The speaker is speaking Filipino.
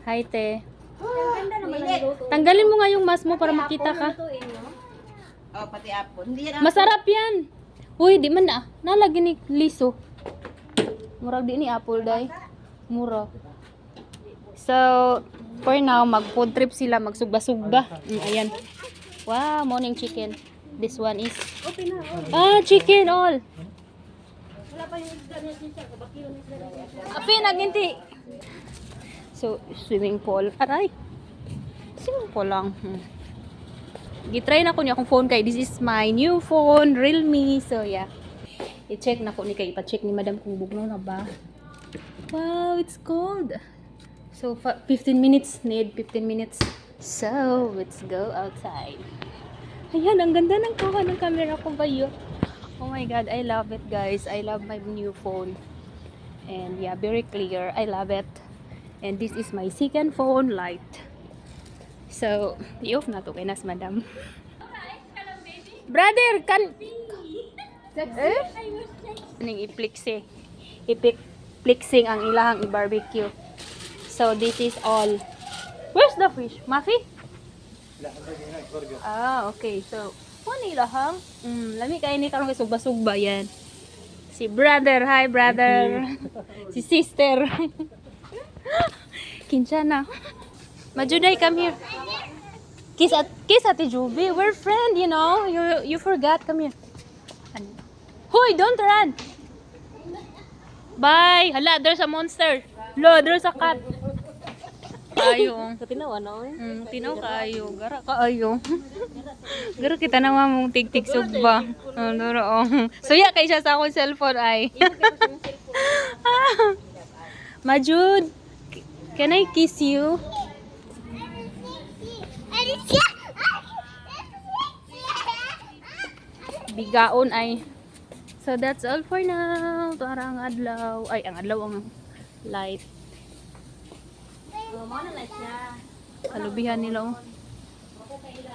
Hi, te. Ang ganda naman ang luto. Tanggalin mo nga yung mask mo para makita ka. Oh, pati apple. Hindi yan Masarap yan. Uy, di man na. Nalagi ni liso. Murag di ni apple, day. Mura. So, for now, mag-food trip sila. Magsugba-sugba. Ayan. Wow, morning chicken. This one is... chicken all. Wala pa yung isda niya siya. Kabaki yung isda niya. Api, naginti. So, swimming pool. Aray. Swimming pool lang. Gitry na ko niya akong phone kay this is my new phone, Realme. So, yeah. I-check na ko ni kay ipa-check ni madam kung bugnaw na ba. Wow, it's cold. So, 15 minutes. Need 15 minutes. So, let's go outside. Ayan, ang ganda ng kuha ng camera ko ba yun? Oh my god, I love it, guys. I love my new phone. And yeah, very clear. I love it. And this is my second phone, light. So, i-off na to kay nas madam. Brother, kan... Aning i-flexing. I-flexing ang ilahang i-barbecue. So, this is all. Where's the fish? Mafi? Okay. So, ano ilahang? Lami kayo ni karong sugba-sugba yan. Si brother. Hi, brother. Si sister. Kinshana. Majuday, come here. Kiss Ate Juby. We're friend, you know. You forgot. Come here. Hoy, don't run. Bye. Hala, there's a monster. Lo, there's a cat. Kayo. Katinawa na eh. Tinaw kayo. Gara kaayo. Gara kita naman mong tig-tig sugba. So, yeah, kay siya sa akong cellphone ay. Majud, can I kiss you? Bigaon ay. So that's all for now. Parang adlaw. Ay, ang adlaw ang light. Muna na siya. Kalubihan nila. Oh.